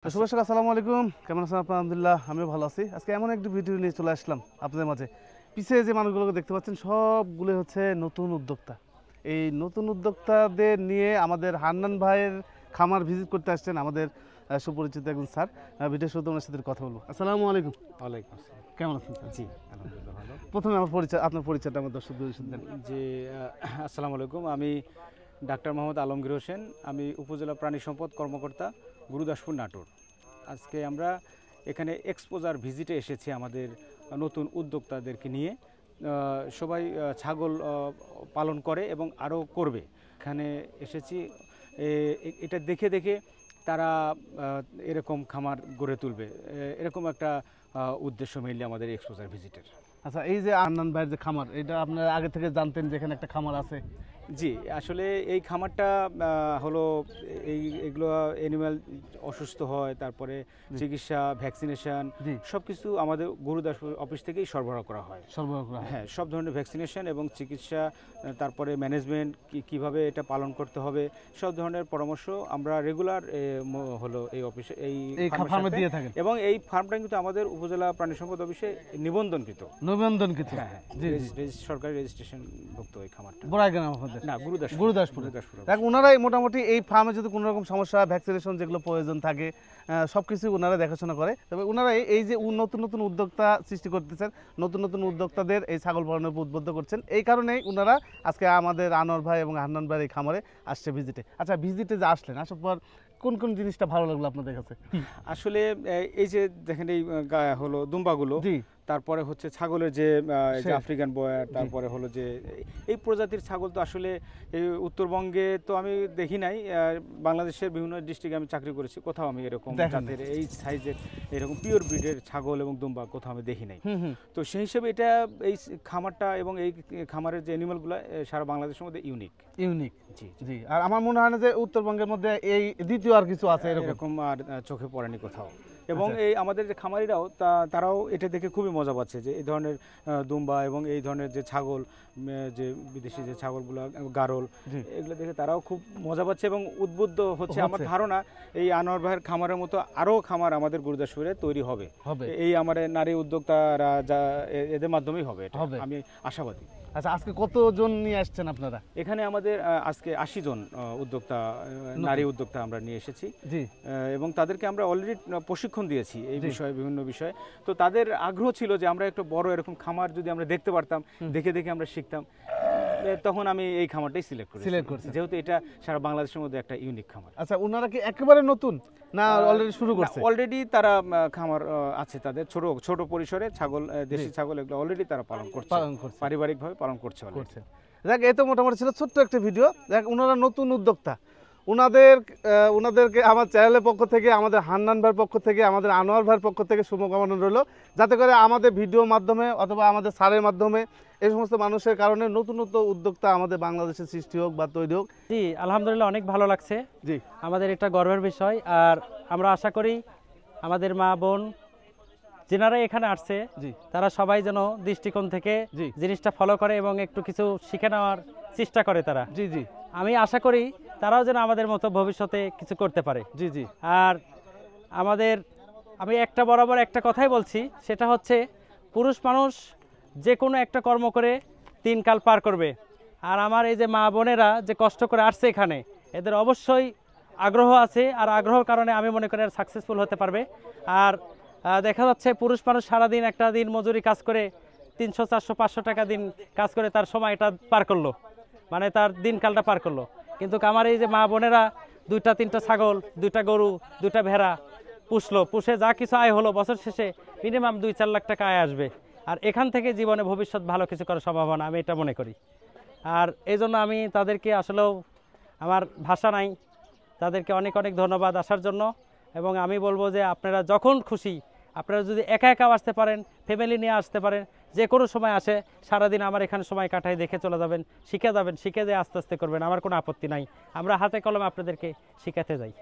শুভেচ্ছা, আসসালামু আলাইকুম। কেমন আছেন আপনার? আলহামদুলিল্লাহ, আমিও ভালো আছি। আজকে এমন একটি ভিডিও নিয়ে চলে আসলাম আপনাদের মাঝে। পিছিয়ে যে মানুষগুলোকে দেখতে পাচ্ছেন সবগুলো হচ্ছে নতুন উদ্যোক্তা। এই নতুন উদ্যোক্তাদের নিয়ে আমাদের হান্নান ভাইয়ের খামার ভিজিট করতে আসছেন আমাদের সুপরিচিত একজন স্যার। ভিডিও শুরুতে ওনার সাথে কথা বলবো। আসসালামু আলাইকুম। ওয়ালাইকুম আসসালাম। কেমন আছেন স্যার? জি, আলহামদুলিল্লাহ ভালো। প্রথমে আপনার পরিচয়টা আমার দর্শকদের দেন। জি, আসসালামু আলাইকুম। আমি ডাক্তার মোহাম্মদ আলমগীর হোসেন। আমি উপজেলা প্রাণী সম্পদ কর্মকর্তা, গুরুদাসপুর, নাটোর। আজকে আমরা এখানে এক্সপোজার ভিজিটে এসেছি আমাদের নতুন উদ্যোক্তাদেরকে নিয়ে। সবাই ছাগল পালন করে এবং আরও করবে। এখানে এসেছি এটা দেখে দেখে তারা এরকম খামার গড়ে তুলবে, এরকম একটা উদ্দেশ্য মেইনলি আমাদের এক্সপোজার ভিজিটের। আচ্ছা, এই যে হান্নান ভাইয়ের যে খামার, এটা আপনারা আগে থেকে জানতেন যে এখানে একটা খামার আছে? জি, আসলে এই খামারটা হলো এগুলো অ্যানিম্যাল অসুস্থ হয়, তারপরে চিকিৎসা, ভ্যাকসিনেশন সব কিছু আমাদের গুরুদাসপুর অফিস থেকেই সরবরাহ করা হয়। হ্যাঁ, সব ধরনের ভ্যাকসিনেশন এবং চিকিৎসা, তারপরে ম্যানেজমেন্ট কীভাবে এটা পালন করতে হবে, সব ধরনের পরামর্শ আমরা রেগুলার হলো এই অফিসে এই ফার্মে দিয়ে থাকেন। এবং এই ফার্মটা কিন্তু আমাদের উপজেলা প্রাণী সম্পদ অফিসে নিবন্ধনকৃত। হ্যাঁ, সরকারি রেজিস্ট্রেশনভুক্ত এই খামারটা। না, গুরুদাসপুর। ওনারাই মোটামুটি এই ফার্মে যদি কোনো রকম সমস্যা, ভ্যাকসিনেশন যেগুলো প্রয়োজন থাকে সবকিছু ওনারা দেখাশোনা করে। তবে ওনারা এই যে নতুন নতুন উদ্যোক্তা সৃষ্টি করতেছেন, নতুন নতুন উদ্যোক্তাদের এই ছাগল পালনের উপর উদ্বুদ্ধ করছেন, এই কারণেই ওনারা আজকে আমাদের আনোয়ার ভাই এবং হান্নান ভাইয়ের এই খামারে আসছে ভিজিটে। আচ্ছা, ভিজিটে যে আসলেন, আসার পর কোন কোন জিনিসটা ভালো লাগলো আপনাদের কাছে? আসলে এই যে দেখেন এই হলো দুম্বাগুলো, তারপরে হচ্ছে ছাগলের যে আফ্রিকান বয়ার, তারপরে হলো যে এই প্রজাতির ছাগল তো আসলে এই উত্তরবঙ্গে তো আমি দেখি নাই। বাংলাদেশের বিভিন্ন ডিস্ট্রিক্টে আমি চাকরি করেছি, কোথাও আমি এরকম জাতের এই সাইজের এরকম পিওর ব্রিডের ছাগল এবং দুম্বা কোথাও আমি দেখি নাই। তো সেই হিসেবে এটা এই খামারটা এবং এই খামারের যে অ্যানিমালগুলো সারা বাংলাদেশের মধ্যে ইউনিক। জি জি। আর আমার মনে হয় না যে উত্তরবঙ্গের মধ্যে এই দ্বিতীয় আর কিছু আছে এরকম আর চোখে পড়েনি কোথাও। এবং এই আমাদের যে খামারিরাও তারাও এটা দেখে খুবই মজা পাচ্ছে যে এই ধরনের দুম্বা এবং এই ধরনের যে ছাগল, যে বিদেশি যে ছাগলগুলো, গারল, এগুলো দেখে তারাও খুব মজা পাচ্ছে এবং উদ্বুদ্ধ হচ্ছে। আমার ধারণা এই আনোয়ার ভাইয়ের খামারের মতো আরও খামার আমাদের গুরুদাসপুরে তৈরি হবে। এই আমাদের নারী উদ্যোক্তারা যা এদের মাধ্যমেই হবে, আমি আশাবাদী। আচ্ছা, আজকে কতজন নিয়ে আসছেন আপনারা? এখানে আমাদের আজকে 80 জন উদ্যোক্তা, নারী উদ্যোক্তা আমরা নিয়ে এসেছি। এবং তাদেরকে আমরা অলরেডি প্রশিক্ষণ দিয়েছি এই বিষয়ে, বিভিন্ন বিষয়ে। তো তাদের আগ্রহ ছিল যে আমরা একটু বড় এরকম খামার যদি আমরা দেখতে পারতাম, দেখে দেখে আমরা শিখতাম। তখন আমি এই খামারটাই সিলেক্ট করেছি, যেহেতু এটা সারা বাংলাদেশের মধ্যে একটা ইউনিক খামার। আচ্ছা, ওনারা কি একেবারে নতুন না অলরেডি শুরু করছে? অলরেডি তারা খামার আছে তাদের, ছোট পরিসরে ছাগল, দেশি ছাগল, এগুলো অলরেডি তারা পালন করছে, পারিবারিকভাবে পালন করছে। দেখ, এই তো মোটামুটি ছিল ছোট্ট একটা ভিডিও। দেখ, ওনারা নতুন উদ্যোক্তা, ওনাদেরকে আমার চ্যানেলের পক্ষ থেকে, আমাদের হান্নান ভাইয়ের পক্ষ থেকে, আমাদের আনোয়ার ভাইয়ের পক্ষ থেকে শুভকামনা রইল, যাতে করে আমাদের ভিডিওর মাধ্যমে অথবা আমাদের স্যারের মাধ্যমে এই সমস্ত মানুষের কারণে নতুন নতুন উদ্যোক্তা আমাদের বাংলাদেশে সৃষ্টি হোক বা তৈরি হোক। জি, আলহামদুলিল্লাহ, অনেক ভালো লাগছে। জি, আমাদের এটা গর্বের বিষয়। আর আমরা আশা করি আমাদের মা বোন যেনারা এখানে আসছে তারা সবাই যেন দৃষ্টিকোণ থেকে জিনিসটা ফলো করে এবং একটু কিছু শিখে নেওয়ার চেষ্টা করে তারা। জি জি, আমি আশা করি তারাও যেন আমাদের মতো ভবিষ্যতে কিছু করতে পারে। জি জি। আর আমি একটা বরাবর একটা কথাই বলছি, সেটা হচ্ছে পুরুষ মানুষ যে কোনো একটা কর্ম করে দিনকাল পার করবে। আর আমার এই যে মা বোনেরা যে কষ্ট করে আসছে এখানে, এদের অবশ্যই আগ্রহ আছে, আর আগ্রহের কারণে আমি মনে করি সাকসেসফুল হতে পারবে। আর দেখা যাচ্ছে পুরুষ মানুষ সারাদিন একটা দিন মজুরি কাজ করে 300, 400, 500 টাকা দিন কাজ করে তার সময়টা পার করলো, মানে তার দিনকালটা পার করলো। কিন্তু আমার এই যে মা বোনেরা 2টা 3টা ছাগল, 2টা গরু, 2টা ভেড়া পুষে যা কিছু আয় হলো, বছর শেষে মিনিমাম 2-4 লাখ টাকা আয় আসবে। আর এখান থেকে জীবনে ভবিষ্যৎ ভালো কিছু করার সম্ভাবনা, আমি এটা মনে করি। আর এই জন্য আমি তাদেরকে আসলেও আমার ভাষা নাই, তাদেরকে অনেক অনেক ধন্যবাদ আসার জন্য। এবং আমি বলবো যে আপনারা যখন খুশি, আপনারা যদি একা একাও আসতে পারেন, ফ্যামিলি নিয়ে আসতে পারেন, যে কোনো সময় আসে, সারাদিন আমার এখানে সময় কাটাই, দেখে চলে যাবেন, শিখে দিয়ে আস্তে আস্তে করবেন, আমার কোনো আপত্তি নাই। আমরা হাতে কলমে আপনাদেরকে শিখাতে যাই।